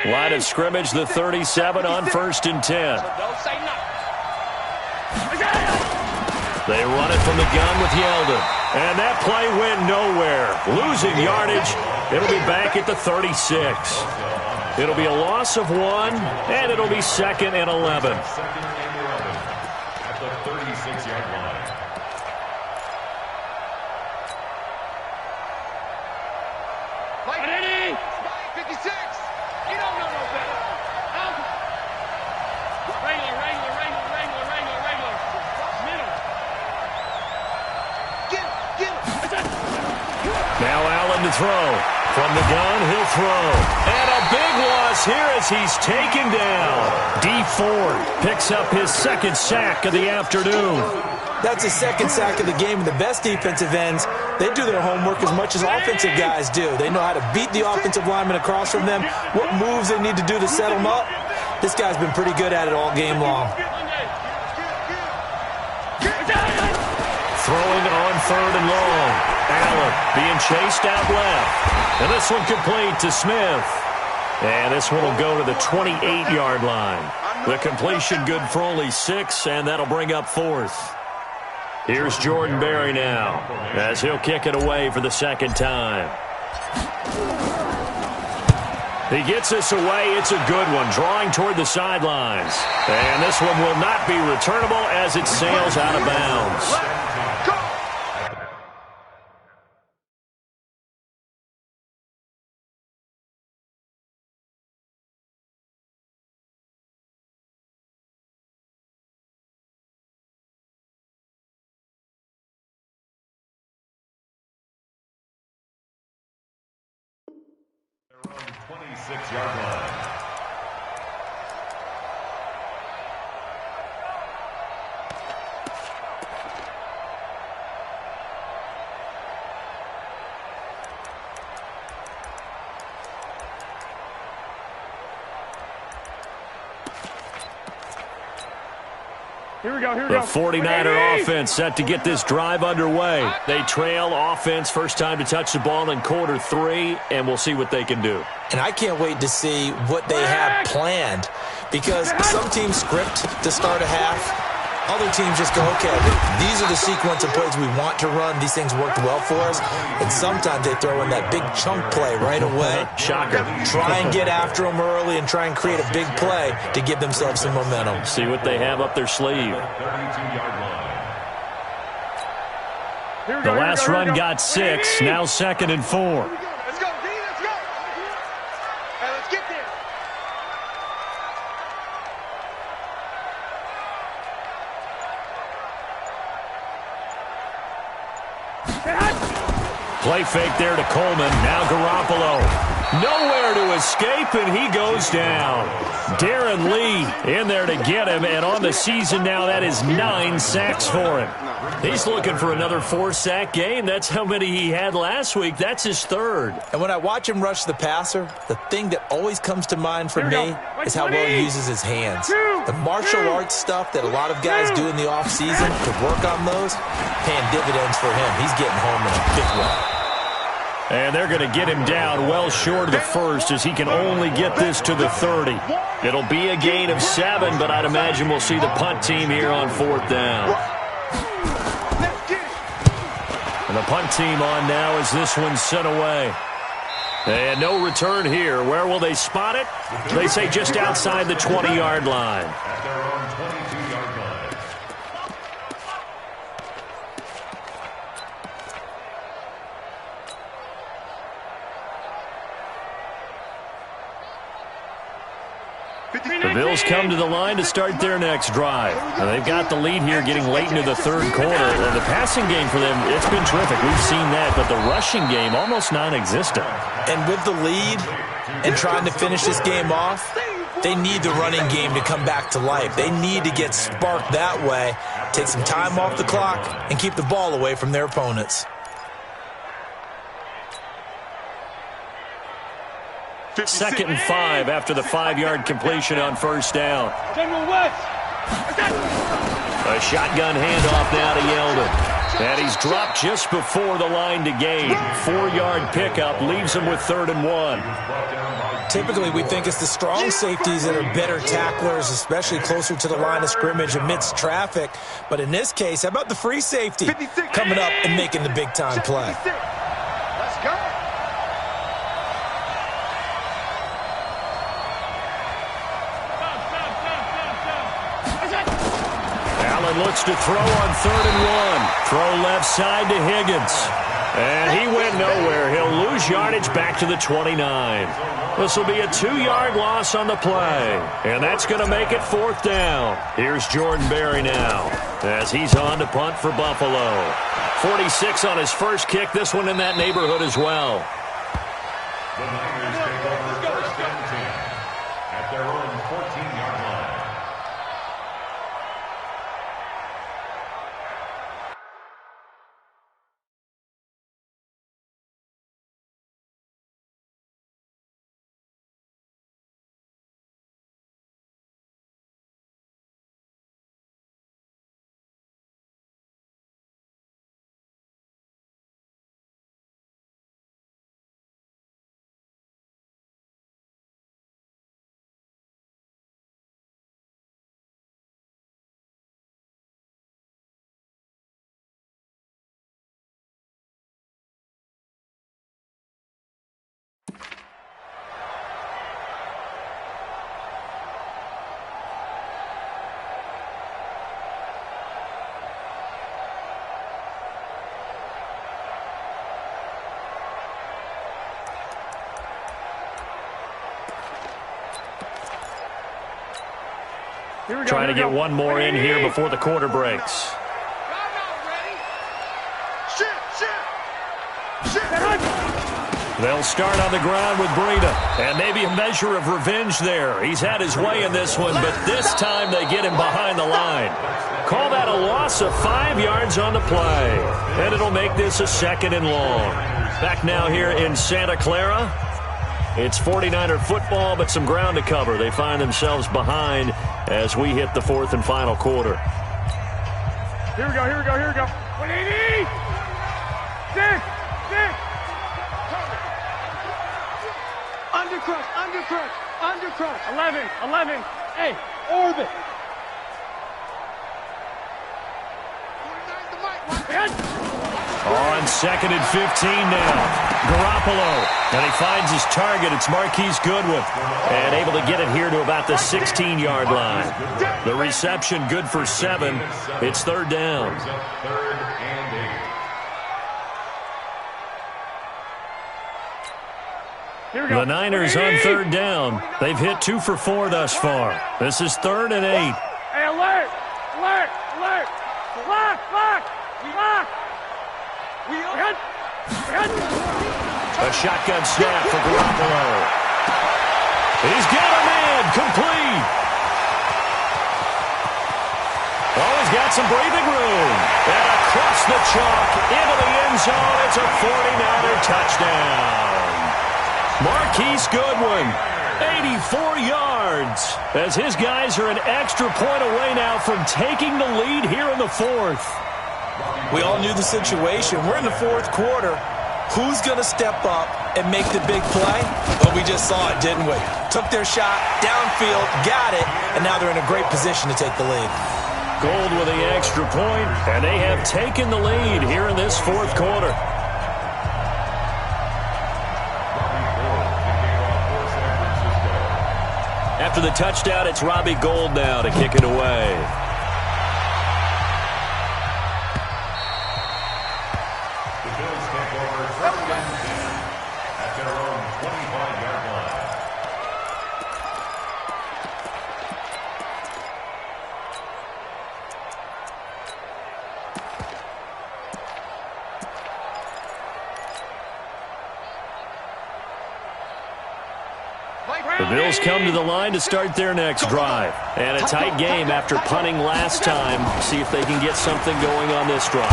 Line of scrimmage, the 37 on 1st and 10. They run it from the gun with Yeldon. And that play went nowhere. Losing yardage. It'll be back at the 36. It'll be a loss of 1, and it'll be 2nd and 11. At the 36-yard line. Ready? 56. You don't know no better. Regular. Middle. Get it. Now Allen to throw. From the gun, he'll throw. And a big loss here as he's taken down. D Ford picks up his 2nd sack of the afternoon. That's his 2nd sack of the game, and the best defensive ends, they do their homework as much as offensive guys do. They know how to beat the offensive lineman across from them, what moves they need to do to set them up. This guy's been pretty good at it all game long. Throwing on 3rd and long. Allen being chased out left. And this one complete to Smith. And this one will go to the 28-yard line. The completion good for only 6, and that'll bring up 4th. Here's Jordan Berry now as he'll kick it away for the 2nd time. He gets this away. It's a good one, drawing toward the sidelines. And this one will not be returnable as it sails out of bounds. Their own 26-yard line. Here we go. The 49er offense set to get this drive underway. They trail offense first time to touch the ball in quarter 3, and we'll see what they can do. And I can't wait to see what they have planned, because some teams script to start a half. Other teams just go, okay, these are the sequence of plays we want to run. These things worked well for us. And sometimes they throw in that big chunk play right away. Shocker. Try and get after them early and try and create a big play to give themselves some momentum. See what they have up their sleeve. The last run got 6, now 2nd and 4. Let's go, D, let's go. Hey, let's get there. Play fake there to Coleman. Now Garoppolo. Nowhere to escape, and he goes down. Darren Lee in there to get him, and on the season now, that is 9 sacks for him. He's looking for another 4-sack game. That's how many he had last week. That's his 3rd. And when I watch him rush the passer, the thing that always comes to mind for me is how well he uses his hands. The martial arts stuff that a lot of guys do in the offseason to work on those, paying dividends for him. He's getting home in a big way. And they're going to get him down well short of the 1st as he can only get this to the 30. It'll be a gain of 7, but I'd imagine we'll see the punt team here on 4th down. And the punt team on now as this one's sent away. And no return here. Where will they spot it? They say just outside the 20-yard line. At their own 22-yard line. The Bills come to the line to start their next drive. Now they've got the lead here getting late into the 3rd quarter. And the passing game for them, it's been terrific. We've seen that, but the rushing game almost non-existent. And with the lead and trying to finish this game off, they need the running game to come back to life. They need to get sparked that way, take some time off the clock, and keep the ball away from their opponents. Second and 5 after the 5-yard completion on 1st down. A shotgun handoff now to Yeldon. And he's dropped just before the line to gain. 4-yard pickup leaves him with 3rd and 1. Typically, we think it's the strong safeties that are better tacklers, especially closer to the line of scrimmage amidst traffic. But in this case, how about the free safety coming up and making the big-time play? Let's go. Allen looks to throw on 3rd and 1. Throw left side to Higgins. And he went nowhere. He'll lose yardage back to the 29. This will be a 2-yard loss on the play. And that's going to make it 4th down. Here's Jordan Berry now as he's on to punt for Buffalo. 46 on his first kick. This one in that neighborhood as well. The Niners take over 1st and 10 at their own 14-yard line. Trying to get one more in here before the quarter breaks. They'll start on the ground with Breida. And maybe a measure of revenge there. He's had his way in this one, but this time they get him behind the line. Call that a loss of 5 yards on the play. And it'll make this a 2nd and long. Back now here in Santa Clara. It's 49er football, but some ground to cover. They find themselves behind as we hit the 4th and final quarter. Here we go. 180. 6. Undercrush. 11. Hey, orbit. On 2nd and 15 now. Garoppolo. And he finds his target. It's Marquise Goodwin. And able to get it here to about the 16-yard line. The reception good for 7. It's 3rd down. 3rd and 8. The Niners on 3rd down. They've hit 2 for 4 thus far. This is 3rd and 8. Hey, alert. Lock. A shotgun snap for Garoppolo. He's got a man complete. Oh, he's got some breathing room. And across the chalk into the end zone. It's a 49er touchdown. Marquise Goodwin, 84 yards, as his guys are an extra point away now from taking the lead here in the 4th. We all knew the situation. We're in the 4th quarter. Who's going to step up and make the big play? Well, we just saw it, didn't we? Took their shot, downfield, got it, and now they're in a great position to take the lead. Gold with the extra point, and they have taken the lead here in this 4th quarter. After the touchdown, it's Robbie Gould now to kick it away. The Bills come to the line to start their next drive. And a tight game after punting last time. See if they can get something going on this drive.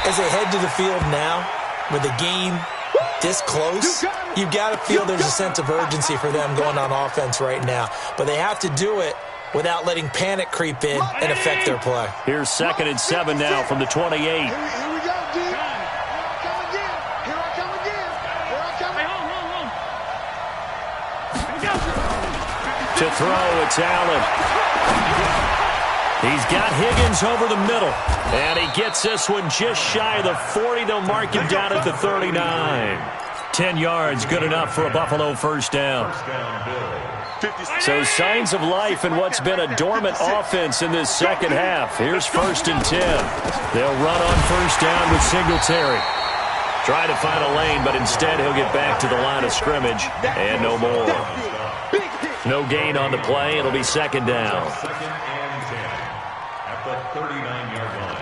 As they head to the field now, with the game this close, you've got to feel there's a sense of urgency for them going on offense right now. But they have to do it without letting panic creep in and affect their play. Here's 2nd and 7 now from the 28. Here we go, D. Here I come again. Hold on. To throw, it's Allen. He's got Higgins over the middle. And he gets this one just shy of the 40. They'll mark him down at the 39. 10 yards, good enough for a Buffalo first down. So signs of life in what's been a dormant offense in this second half. Here's 1st and 10. They'll run on first down with Singletary. Try to find a lane, but instead he'll get back to the line of scrimmage and no more. No gain on the play. It'll be 2nd down. 2nd and 10 at the 39-yard line.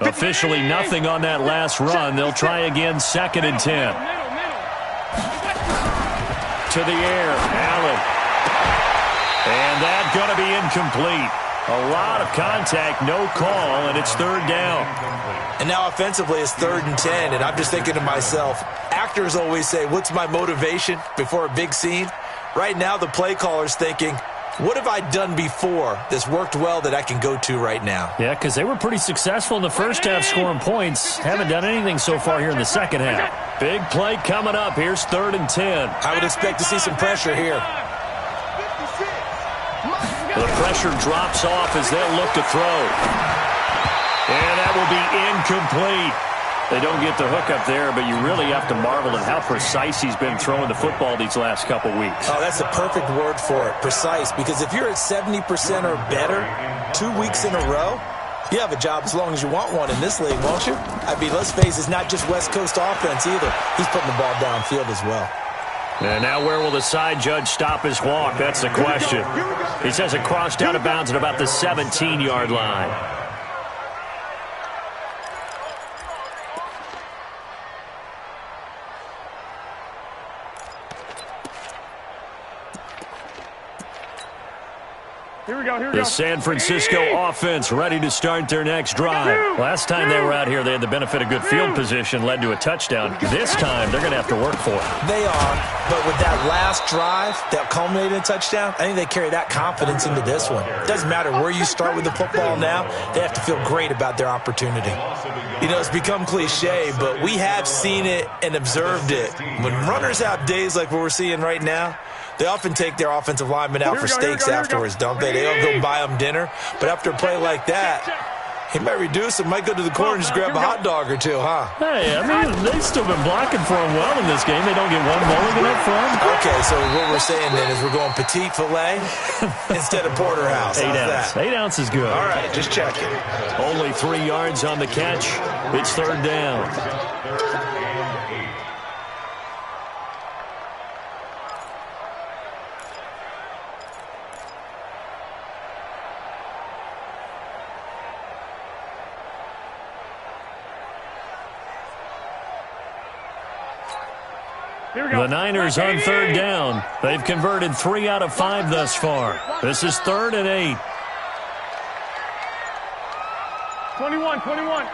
Officially nothing on that last run. They'll try again, 2nd and 10. To the air, Allen. And that's going to be incomplete. A lot of contact, no call, and it's 3rd down. And now offensively it's 3rd and 10, and I'm just thinking to myself, actors always say, what's my motivation before a big scene? Right now the play caller's thinking, what have I done before that's worked well that I can go to right now? Yeah, because they were pretty successful in the first half scoring points. Haven't done anything so far here in the second half. Big play coming up. Here's 3rd and 10. I would expect to see some pressure here. The pressure drops off as they'll look to throw. And that will be incomplete. They don't get the hook up there, but you really have to marvel at how precise he's been throwing the football these last couple weeks. Oh, that's the perfect word for it, precise, because if you're at 70% or better 2 weeks in a row, you have a job as long as you want one in this league, won't you? I mean, let's face it, it's not just West Coast offense either. He's putting the ball downfield as well. And now where will the side judge stop his walk? That's the question. He says it crossed out of bounds at about the 17-yard line. Here we go, here we The go. San Francisco offense ready to start their next drive. Last time they were out here, they had the benefit of good field position, led to a touchdown. This time, they're going to have to work for it. They are, but with that last drive that culminated in a touchdown, I think they carry that confidence into this one. It doesn't matter where you start with the football now, they have to feel great about their opportunity. You know, it's become cliche, but we have seen it and observed it. When runners have days like what we're seeing right now, they often take their offensive linemen out for steaks afterwards, don't they? They don't go buy them dinner. But after a play like that, he might reduce it, might go to the corner and just grab a hot dog or two, huh? Hey, I mean, they've still been blocking for him well in this game. They don't get one mulligan up front. Okay, so what we're saying then is we're going petite filet instead of porterhouse. 8 How's ounce. that? 8 ounce is good. All right, just checking. Only 3 yards on the catch. It's 3rd down. The Niners on 3rd down. They've converted 3 out of 5 thus far. This is 3rd and 8. 21.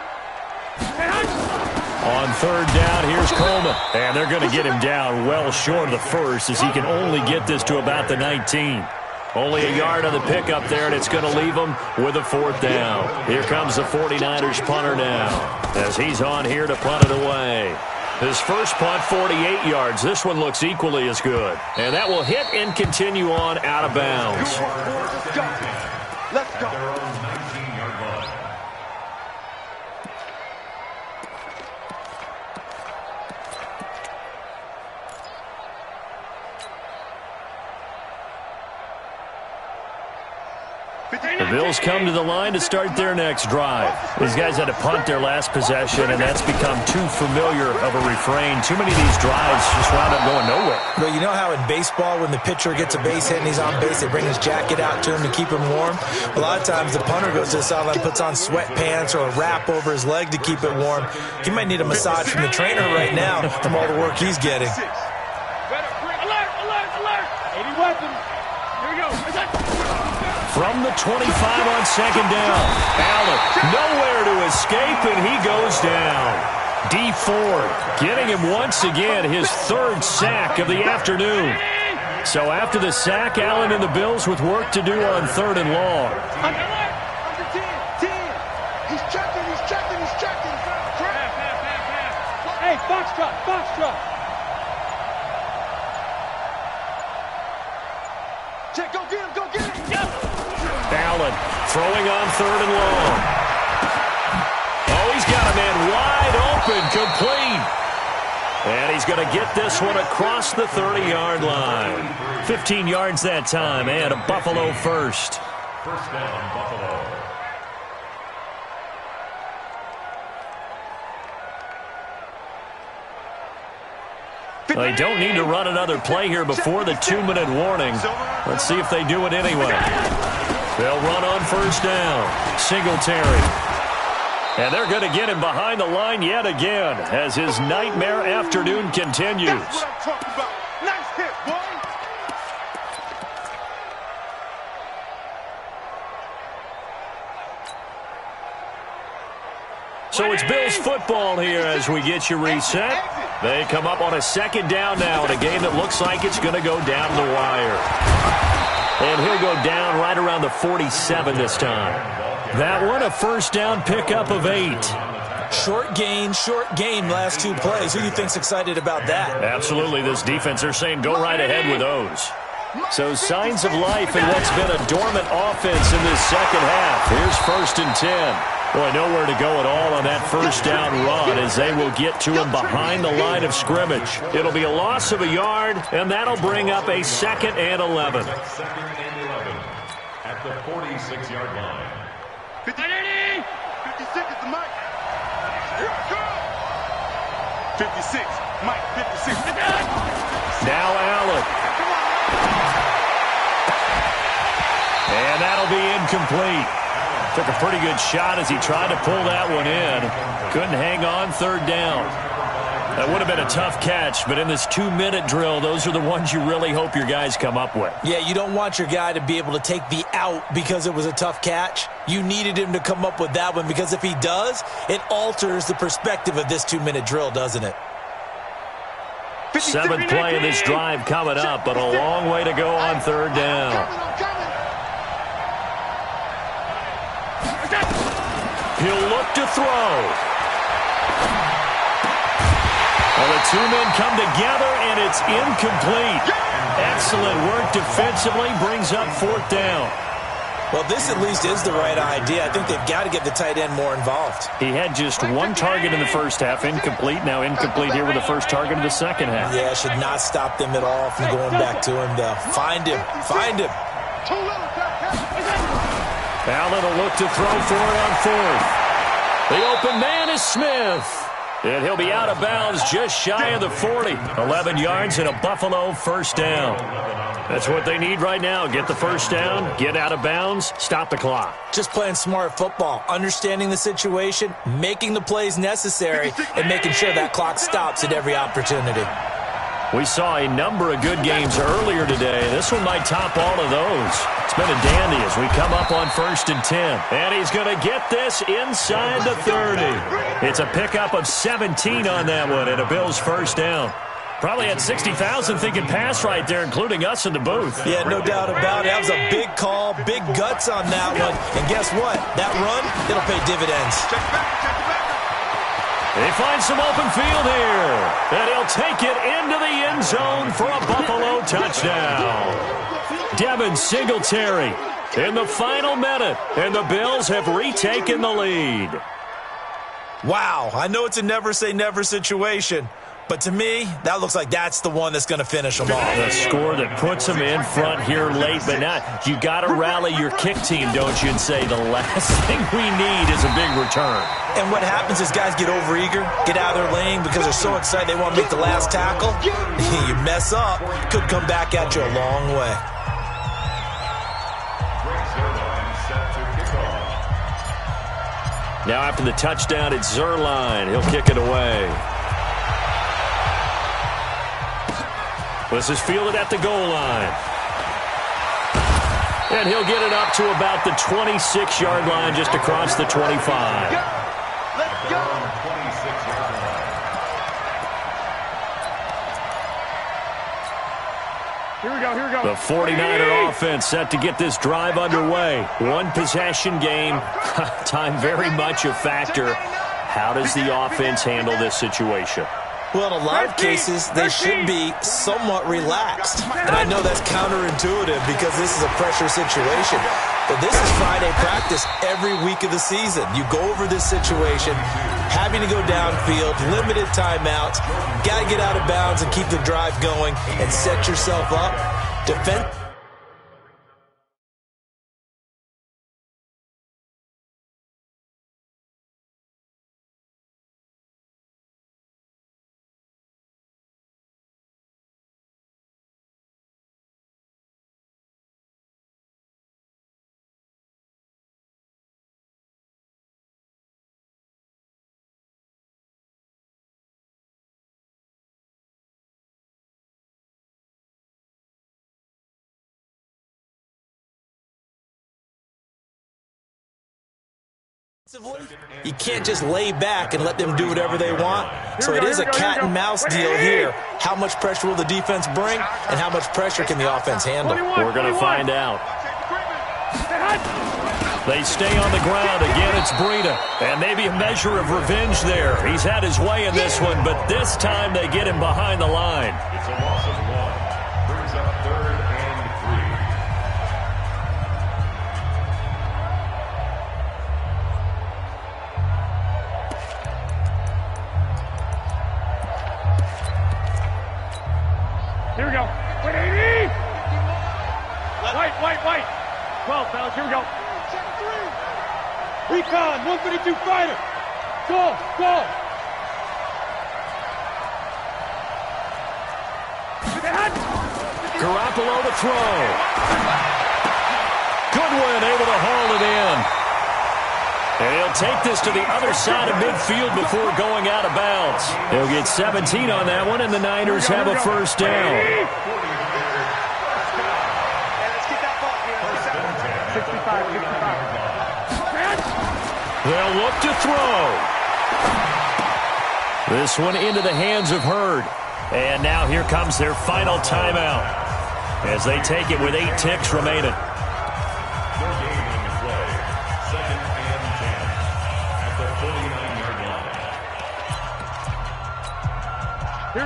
On 3rd down, here's Coleman. And they're going to get him down well short of the first as he can only get this to about the 19. Only a yard on the pickup there, and it's going to leave him with a 4th down. Here comes the 49ers punter now as he's on here to punt it away. His first punt, 48 yards. This one looks equally as good. And that will hit and continue on out of bounds. Let's go. Their own 19-yard line. The Bills come to the line to start their next drive. These guys had to punt their last possession, and that's become too familiar of a refrain. Too many of these drives just wound up going nowhere. Well, you know how in baseball when the pitcher gets a base hit and he's on base, they bring his jacket out to him to keep him warm? A lot of times the punter goes to the sideline, puts on sweatpants or a wrap over his leg to keep it warm. He might need a massage from the trainer right now from all the work he's getting. Alert. 80 weapons. Here we go. From the 25 on 2nd down. Allen nowhere to escape, and he goes down. D Ford getting him once again his 3rd sack of the afternoon. So after the sack, Allen and the Bills with work to do on 3rd and long. Under 10. He's checking. Hey, Fox, Box truck. Check, go get him, go get him. Allen throwing on 3rd and long. Oh, he's got a man wide open, complete. And he's going to get this one across the 30-yard line. 15 yards that time, and a Buffalo first. First down, Buffalo. They don't need to run another play here before the 2-minute warning. Let's see if they do it anyway. They'll run on 1st down. Singletary. And they're going to get him behind the line yet again as his nightmare afternoon continues. That's what I'm talking about. Nice hit, boy. So it's Bills football here as we get you reset. They come up on a 2nd down now in a game that looks like it's going to go down the wire. And he'll go down right around the 47 this time. That one, a 1st down pickup of 8. Short game, last 2 plays. Who do you think's excited about that? Absolutely, this defense, they're saying go right ahead with those. So signs of life in what's been a dormant offense in this 2nd half. Here's 1st and 10. Boy, nowhere to go at all on that 1st down run as they will get to him behind the line of scrimmage. It'll be a loss of a yard, and that'll bring up a 2nd and 11. 2nd and 11 at the 46-yard line. 56 is the mic. Here I come. 56, Mike, 56. Now Allen. And that'll be incomplete. Took a pretty good shot as he tried to pull that one in. Couldn't hang on 3rd down. That would have been a tough catch, but in this 2-minute drill, those are the ones you really hope your guys come up with. Yeah, you don't want your guy to be able to take the out because it was a tough catch. You needed him to come up with that one because if he does, it alters the perspective of this 2-minute drill, doesn't it? 7th play of this drive coming up, but a long way to go on 3rd down. He'll look to throw. Well, the 2 men come together, and it's incomplete. Excellent work defensively, brings up 4th down. Well, this at least is the right idea. I think they've got to get the tight end more involved. He had just 1 target in the 1st half, incomplete. Now incomplete here with the 1st target of the 2nd half. Yeah, should not stop them at all from going back to him, though. Find him. Allen will look to throw for it on 4th. The open man is Smith. And he'll be out of bounds just shy of the 40. 11 yards and a Buffalo 1st down. That's what they need right now. Get the 1st down, get out of bounds, stop the clock. Just playing smart football, understanding the situation, making the plays necessary, and making sure that clock stops at every opportunity. We saw a number of good games earlier today. This one might top all of those. It's been a dandy as we come up on 1st and 10. And he's going to get this inside the 30. It's a pickup of 17 on that one and a Bills 1st down. Probably had 60,000 thinking pass right there, including us in the booth. Yeah, no doubt about it. That was a big call, big guts on that one. And guess what? That run, it'll pay dividends. They find some open field here. And he'll take it into the end zone for a Buffalo touchdown. Devin Singletary in the final minute. And the Bills have retaken the lead. Wow, I know it's a never-say-never situation. But to me, that looks like that's the one that's going to finish them off. The score that puts them in front here late, but now you got to rally your kick team, don't you, and say the last thing we need is a big return. And what happens is guys get overeager, get out of their lane because they're so excited they want to make the last tackle. You mess up, could come back at you a long way. Now after the touchdown, it's Zerline. He'll kick it away. This is fielded at the goal line. And he'll get it up to about the 26-yard line, just across the 25. Let's go. Here we go. The 49er offense set to get this drive underway. One possession game. Time very much a factor. How does the offense handle this situation? Well, in a lot of cases, they should be somewhat relaxed. And I know that's counterintuitive because this is a pressure situation. But this is Friday practice every week of the season. You go over this situation, having to go downfield, limited timeouts, got to get out of bounds and keep the drive going and set yourself up. Defense. You can't just lay back and let them do whatever they want. So it is a cat and mouse deal here. How much pressure will the defense bring, and how much pressure can the offense handle? We're going to find out. They stay on the ground. Again, it's Breida. And maybe a measure of revenge there. He's had his way in this one, but this time they get him behind the line. It's a loss of 1. Brings up 3rd and 3. Here we go. Wait, 80! White. 12, fellas, here we go. Recon, 152 fighter. Go. Garoppolo to throw. Goodwin able to haul it in. And he'll take this to the other side of midfield before going out of bounds. He'll get 17 on that one, and the Niners have a first down. 65. They'll look to throw. This one into the hands of Hurd. And now here comes their final timeout as they take it with 8 ticks remaining.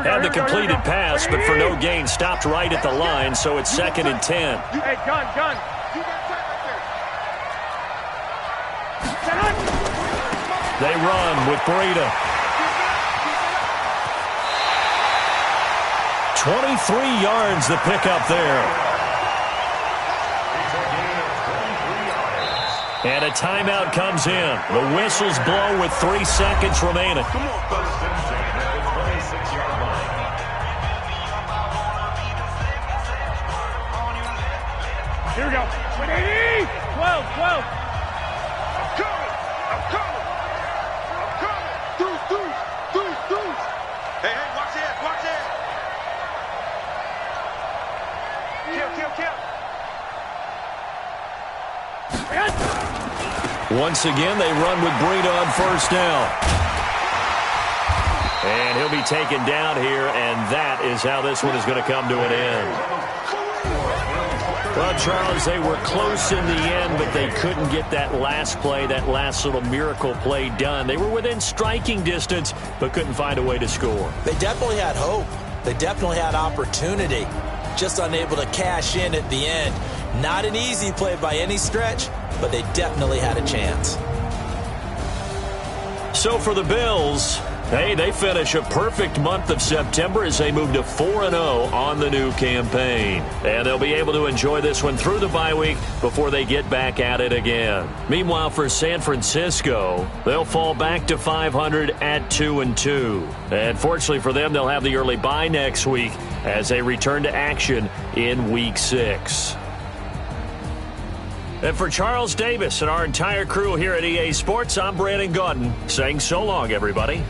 Had the completed pass, but for no gain, stopped right at the line, so it's 2nd and 10. Hey, gun. They run with Breida. 23 yards the pickup there. And a timeout comes in. The whistles blow with 3 seconds remaining. Here we go. 80! 12. I'm coming. Deuce. Hey, watch it. Kill. Once again, they run with Breida on first down. And he'll be taken down here, and that is how this one is going to come to an end. Well, Charles, they were close in the end, but they couldn't get that last play, that last little miracle play done. They were within striking distance, but couldn't find a way to score. They definitely had hope. They definitely had opportunity. Just unable to cash in at the end. Not an easy play by any stretch, but they definitely had a chance. So for the Bills, hey, they finish a perfect month of September as they move to 4-0 on the new campaign. And they'll be able to enjoy this one through the bye week before they get back at it again. Meanwhile, for San Francisco, they'll fall back to 500 at 2-2. And fortunately for them, they'll have the early bye next week as they return to action in Week 6. And for Charles Davis and our entire crew here at EA Sports, I'm Brandon Gaudin saying so long, everybody.